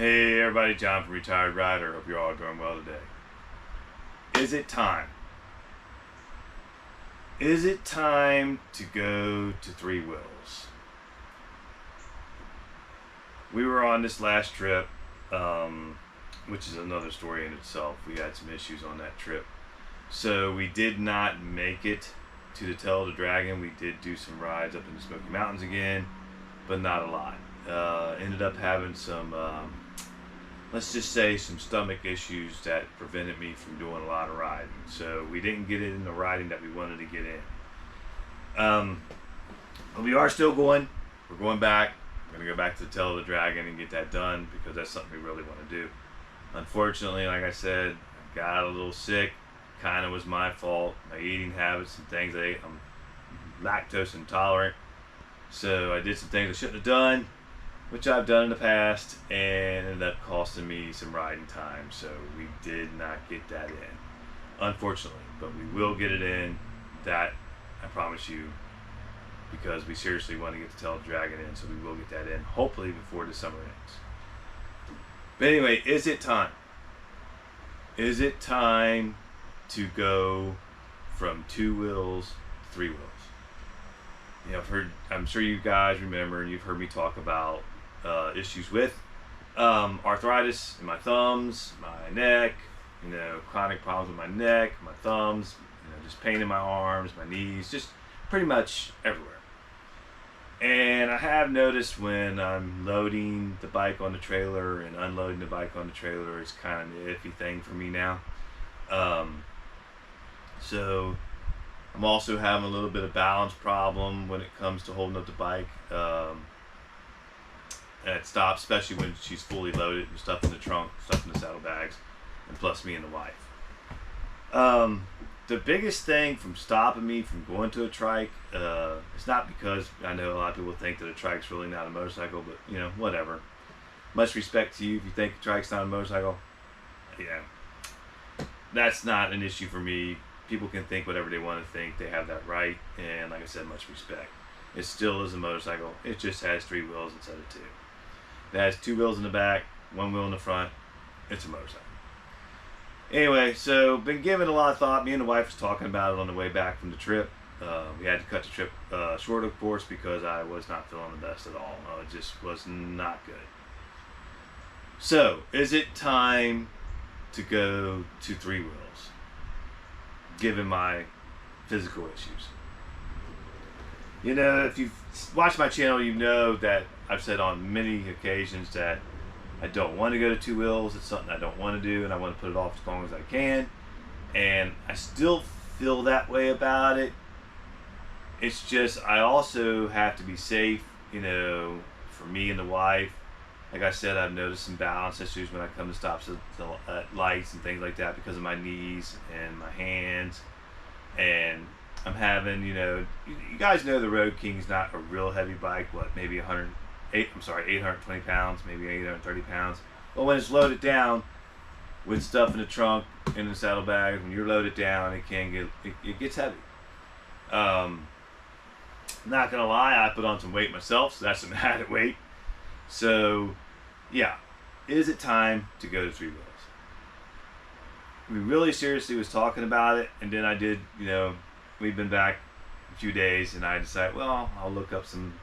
Hey everybody, John from Retired Rider. Hope you're all doing well today. Is it time? Is it time to go to three wheels? We were on this last trip, which is another story in itself. We had some issues on that trip. So we did not make it to the Tail of the Dragon. We did do some rides up in the Smoky Mountains again, but not a lot. Ended up having some let's just say some stomach issues that prevented me from doing a lot of riding. So we didn't get in the riding that we wanted to get in. But we are still going. We're going back. We're going to go back to the Tail of the Dragon and get that done because that's something we really want to do. Unfortunately, like I said, I got a little sick. Kind of was my fault. My eating habits and things I ate. I'm lactose intolerant. So I did some things I shouldn't have done, which I've done in the past, and ended up costing me some riding time. So we did not get that in, unfortunately. But we will get it in. That I promise you, because we seriously want to get the Tail of the Dragon in. So we will get that in, hopefully before the summer ends. But anyway, is it time? Is it time to go from two wheels to three wheels? You know, I'm sure you guys remember, and you've heard me talk about issues with arthritis in my thumbs, my neck, chronic problems with my neck, my thumbs, just pain in my arms, my knees, just pretty much everywhere. And I have noticed when I'm loading the bike on the trailer and unloading the bike on the trailer, it's kind of an iffy thing for me now. So I'm also having a little bit of balance problem when it comes to holding up the bike. And it stops, especially when she's fully loaded and stuff in the trunk, stuff in the saddlebags, and plus me and the wife. The biggest thing from stopping me from going to a trike, it's not because I know a lot of people think that a trike's really not a motorcycle, but whatever. Much respect to you if you think a trike's not a motorcycle. Yeah, that's not an issue for me. People can think whatever they want to think. They have that right, and like I said, much respect. It still is a motorcycle. It just has three wheels instead of two. It has two wheels in the back, one wheel in the front. It's a motorcycle. Anyway, so been giving a lot of thought. Me and the wife was talking about it on the way back from the trip. We had to cut the trip short, of course, because I was not feeling the best at all. No, it just was not good. So, is it time to go to three wheels, given my physical issues? If you've watched my channel, you know that I've said on many occasions that I don't want to go to two wheels. It's something I don't want to do, and I want to put it off as long as I can. And I still feel that way about it. It's just I also have to be safe, for me and the wife. Like I said, I've noticed some balance issues when I come to stops at lights and things like that because of my knees and my hands. And I'm having, you guys know the Road King's not a real heavy bike. Maybe 820 pounds, maybe 830 pounds. But when it's loaded down with stuff in the trunk, in the saddlebag, when you're loaded down, it gets heavy. Not gonna lie, I put on some weight myself, so that's some added weight. So, yeah, is it time to go to three wheels? We really seriously was talking about it, and then I did, we've been back a few days, and I decided, well, I'll look up some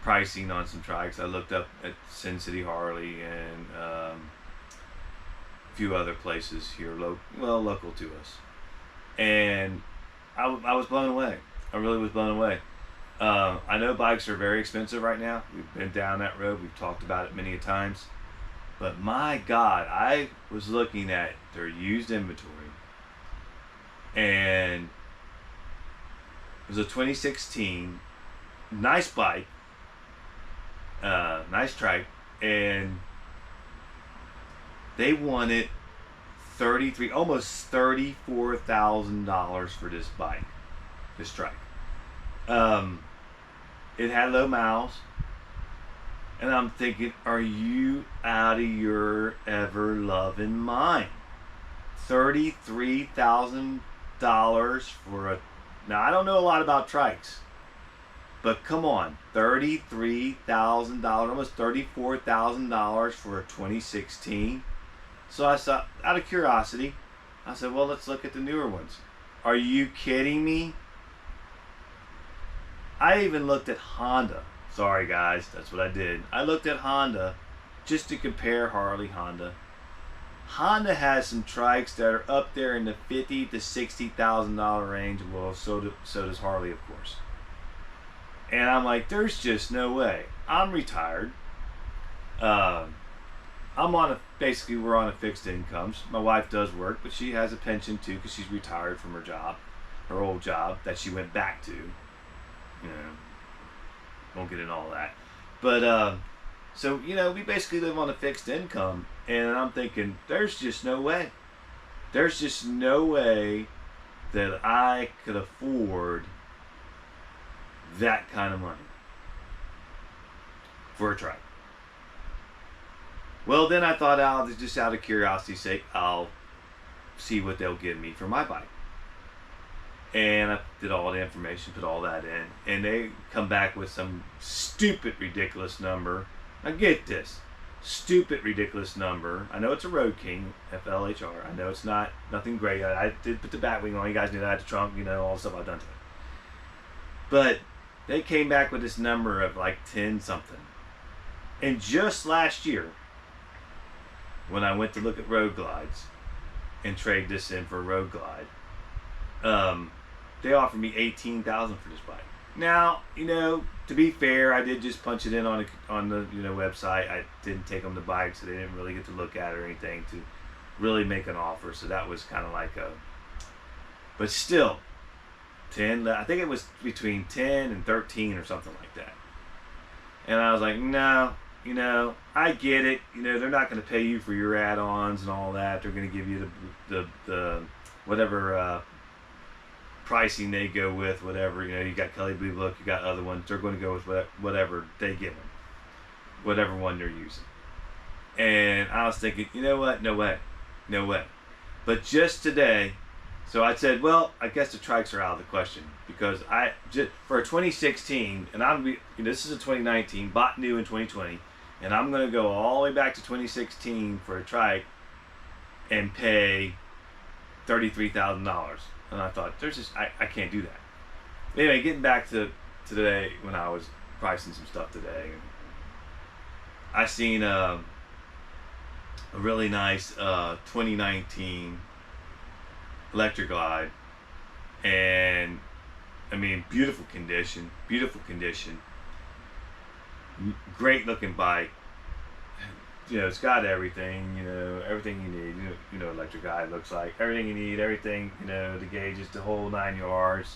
pricing on some trikes. I looked up at Sin City Harley and a few other places here, local to us, and I was blown away. I really was blown away. I know bikes are very expensive right now. We've been down that road. We've talked about it many a times. But my God, I was looking at their used inventory, and it was a 2016 nice bike, nice trike, and they wanted almost $34,000 for this bike, this trike. It had low miles, and I'm thinking, are you out of your ever loving mind? $33,000 for a. Now I don't know a lot about trikes, But come on, $33,000, almost $34,000 for a 2016. So I saw, out of curiosity, I said, well, let's look at the newer ones. Are you kidding me? I even looked at Honda. Sorry guys, that's what I did. I looked at Honda just to compare Harley Honda. Honda has some trikes that are up there in the $50,000 to $60,000 range. Well, so does Harley, of course. And I'm like, there's just no way. I'm retired. I'm on basically we're on a fixed income. My wife does work, but she has a pension too because she's retired from her job, her old job that she went back to. You know, won't get into all that. But so we basically live on a fixed income, and I'm thinking there's just no way. There's just no way that I could afford that kind of money for a trike. Well, then I thought, just out of curiosity's sake, I'll see what they'll give me for my bike. And I did all the information, put all that in, and they come back with some stupid, ridiculous number. Now get this, stupid, ridiculous number. I know it's a Road King, FLHR. I know it's nothing great. I did put the bat wing on. You guys knew that. I had the trunk, all the stuff I've done to it. But they came back with this number of like 10 something. And just last year, when I went to look at road glides and trade this in for a road glide, they offered me $18,000 for this bike. Now, to be fair, I did just punch it in on the website. I didn't take them the bike, so they didn't really get to look at it or anything to really make an offer. So that was kind of like but still, 10. I think it was between 10 and 13 or something like that. And I was like, no. I get it. They're not going to pay you for your add-ons and all that. They're going to give you the whatever pricing they go with, whatever. You got Kelly Blue Book, you got other ones. They're going to go with whatever they give them, whatever one they're using. And I was thinking, you know what? No way. But just today, so I said, well, I guess the trikes are out of the question because I just for a 2016, and this is a 2019, bought new in 2020. And I'm going to go all the way back to 2016 for a trike and pay $33,000. And I thought, I can't do that. Anyway, getting back to today when I was pricing some stuff today, I seen a really nice 2019 electric glide. And, beautiful condition. Great looking bike. It's got everything, everything you need. Electric glide looks like everything you need, everything, the gauges, the whole 9 yards,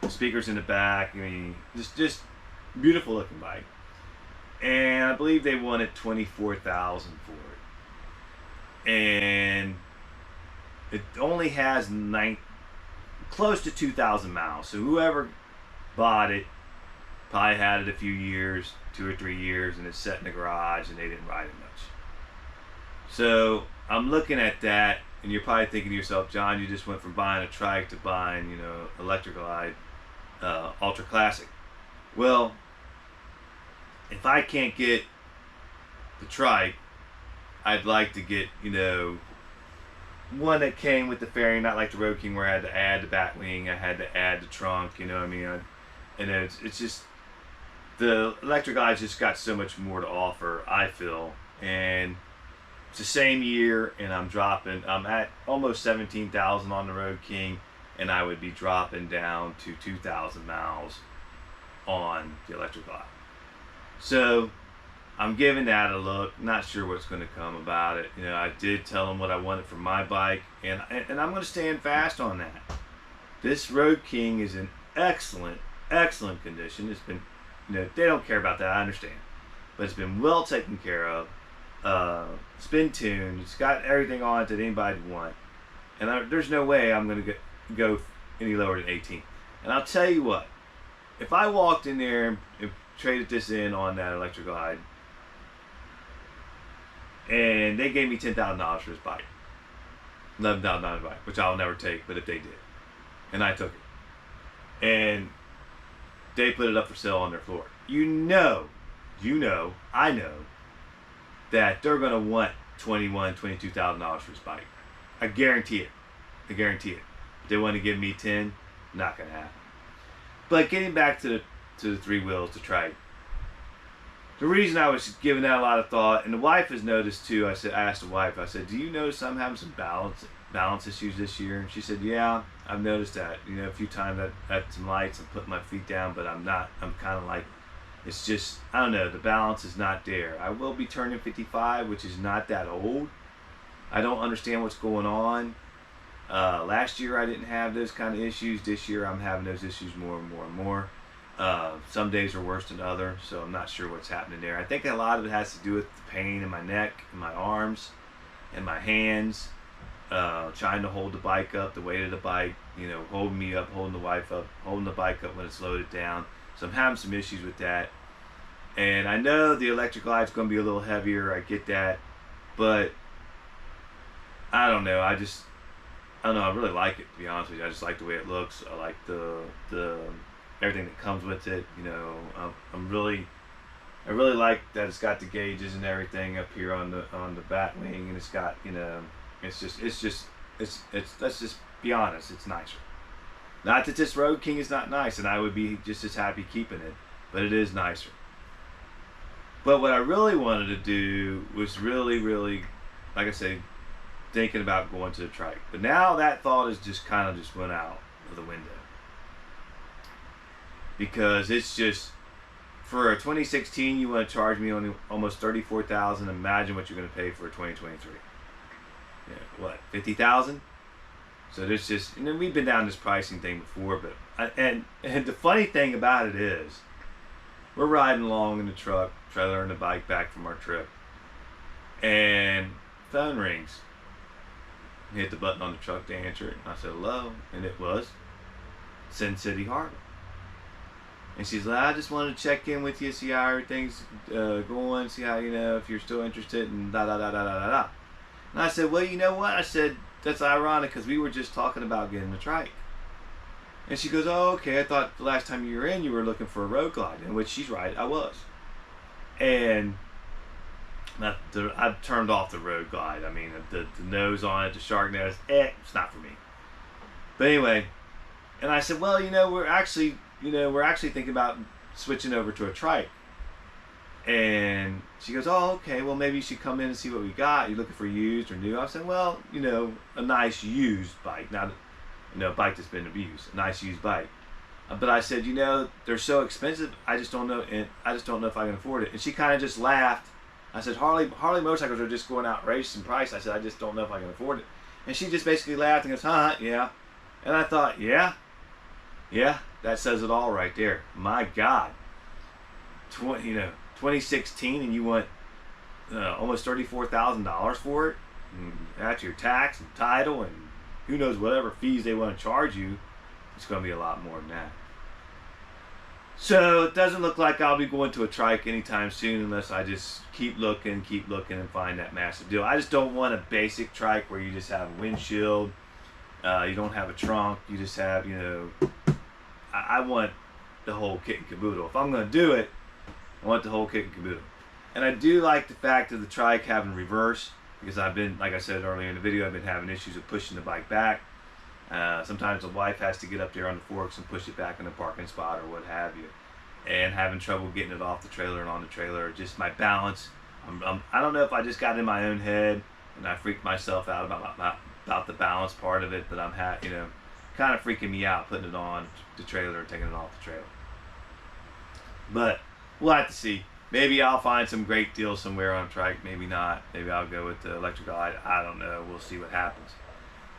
the speakers in the back. Just beautiful looking bike. And I believe they wanted $24,000 for it. And it only has close to 2,000 miles. So whoever bought it probably had it a few years, 2 or 3 years, and it's set in the garage and they didn't ride it much. So I'm looking at that, and you're probably thinking to yourself, John, you just went from buying a trike to buying, electric glide, ultra classic. Well, if I can't get the trike, I'd like to get, one that came with the fairing, not like the Road King where I had to add the bat wing, I had to add the trunk, and it's just, the electric glide just got so much more to offer, I feel. And it's the same year, and I'm at almost 17,000 on the Road King, and I would be dropping down to 2,000 miles on the electric glide. So I'm giving that a look, not sure what's going to come about it. I did tell them what I wanted for my bike, and I'm going to stand fast on that. This Road King is in excellent condition. It's been, they don't care about that, I understand. But it's been well taken care of. It's been tuned. It's got everything on it that anybody would want. And there's no way I'm going to go any lower than 18. And I'll tell you what, if I walked in there and traded this in on that electric glide, and they gave me $10,000 for this bike, $11,000 bike, which I'll never take, but if they did, and I took it, and they put it up for sale on their floor. I know that they're gonna want $22,000 for this bike. I guarantee it. I guarantee it. If they want to give me 10, not gonna happen. But getting back to the three wheels, the trike. The reason I was giving that a lot of thought, and the wife has noticed too. I asked the wife. I said, "Do you notice I'm having some balance issues this year?" And she said, "Yeah, I've noticed that. You know, a few times at some lights and put my feet down, but I'm not. I'm kind of like, it's just, I don't know. The balance is not there. I will be turning 55, which is not that old. I don't understand what's going on. Last year I didn't have those kind of issues. This year I'm having those issues more and more and more. Some days are worse than others, so I'm not sure what's happening there. I think a lot of it has to do with the pain in my neck, and my arms, and my hands, trying to hold the bike up, the weight of the bike, you know, holding me up, holding the wife up, holding the bike up when it's loaded down. So I'm having some issues with that. And I know the electric glide's going to be a little heavier. I get that, but I don't know. I don't know. I really like it, to be honest with you. I just like the way it looks. I like the everything that comes with it. You know, I really like that it's got the gauges and everything up here on the bat wing, and it's got, you know, let's just be honest, it's nicer. Not that this Road King is not nice, and I would be just as happy keeping it, but it is nicer. But what I really wanted to do was really, like I say, thinking about going to the trike. But now that thought is just kind of just went out of the window. Because it's just, for a 2016, you want to charge me only almost $34,000. Imagine what you're going to pay for a 2023. Yeah, what, 50,000? So there's just, and then we've been down this pricing thing before, but and the funny thing about it is, we're riding along in the truck, trailer and the bike back from our trip, and phone rings. Hit the button on the truck to answer it, and I said hello, and it was Sin City Harley. And she's like, I just wanted to check in with you, see how everything's going, see how, you know, if you're still interested, and da da da da da da da. And I said, well, you know what? I said, that's ironic because we were just talking about getting the trike. And she goes, oh, okay, I thought the last time you were in, you were looking for a road glide, in which she's right, I was. And I've turned off the road glide. I mean, the nose on it, the shark nose, it's not for me. But anyway, and I said, well, you know, we're actually thinking about switching over to a trike. And she goes, oh, okay, well, maybe you should come in and see what we got. You looking for used or new? I said, well, you know, a nice used bike, not, you know, a bike that's been abused, a nice used bike. But I said, you know, they're so expensive, I just don't know, and I just don't know if I can afford it. And she kind of just laughed. I said, Harley motorcycles are just going outrageous in price. I said, I just don't know if I can afford it. And she just basically laughed and goes, huh, yeah. And I thought, yeah, that says it all right there. My God, 2016, and you want almost $34,000 for it. And that's your tax and title and who knows whatever fees they want to charge you. It's going to be a lot more than that. So it doesn't look like I'll be going to a trike anytime soon unless I just keep looking and find that massive deal. I just don't want a basic trike where you just have a windshield, you don't have a trunk, you just have, you know, I want the whole kit and caboodle. If I'm going to do it, I want the whole kit and caboodle. And I do like the fact of the trike having reverse, because I've been, like I said earlier in the video, I've been having issues with pushing the bike back. Sometimes the wife has to get up there on the forks and push it back in the parking spot or what have you, and having trouble getting it off the trailer and on the trailer. Just my balance. I don't know if I just got in my own head and I freaked myself out about the balance part of it, but I'm kind of freaking me out putting it on the trailer and taking it off the trailer. But we'll have to see. Maybe I'll find some great deal somewhere on trike. Maybe not. Maybe I'll go with the electric glide. I don't know. We'll see what happens.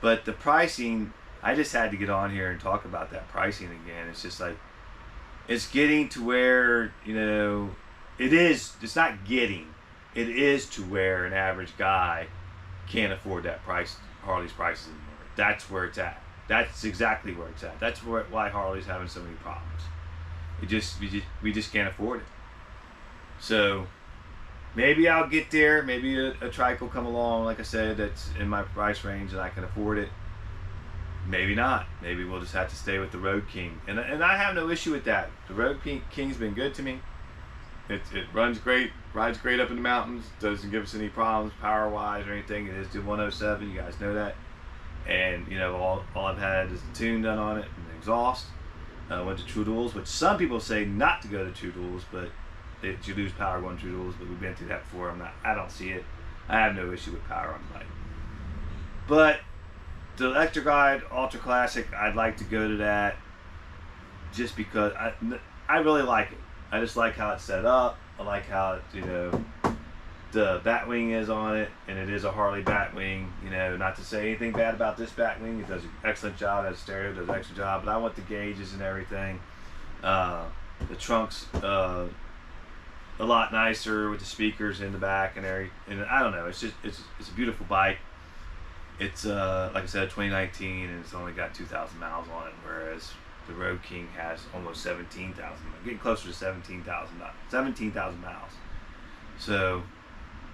But the pricing, I just had to get on here and talk about that pricing again. It's just like, it's getting to where, you know, it's not getting, it is to where an average guy can't afford that price, Harley's prices anymore. That's where it's at. That's exactly where it's at. That's why Harley's having so many problems. We just can't afford it. So maybe I'll get there. Maybe a trike will come along, like I said, that's in my price range and I can afford it. Maybe not. Maybe we'll just have to stay with the Road King, and I have no issue with that. The Road King's been good to me. It runs great, rides great up in the mountains. Doesn't give us any problems power wise or anything. It is the 107. You guys know that. And all I've had is the tune done on it and the exhaust. Went to True Duels, which some people say not to go to True Duels, but you lose power going True Duels. But we've been through that before. I don't see it. I have no issue with power on the bike. But the Electric Ride Ultra Classic, I'd like to go to that just because I really like it. I just like how it's set up. I like how the Batwing is on it, and it is a Harley Batwing. Not to say anything bad about this Batwing. It does an excellent job. As stereo does an excellent job. But I want the gauges and everything. The trunk's a lot nicer with the speakers in the back and everything. And I don't know. It's a beautiful bike. It's like I said, 2019, and it's only got 2,000 miles on it, whereas the Road King has almost 17,000, getting closer to 17,000 miles. So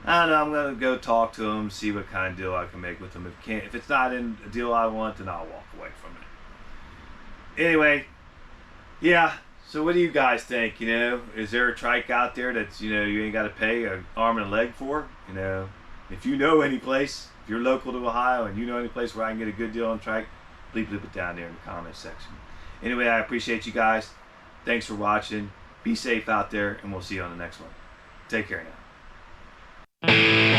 I don't know. I'm gonna go talk to him, see what kind of deal I can make with him. If it's not in a deal I want, then I'll walk away from it. Anyway, yeah. So what do you guys think? Is there a trike out there that's you ain't got to pay an arm and a leg for? If you know any place, if you're local to Ohio and you know any place where I can get a good deal on trike, please put it down there in the comments section. Anyway, I appreciate you guys. Thanks for watching. Be safe out there, and we'll see you on the next one. Take care now.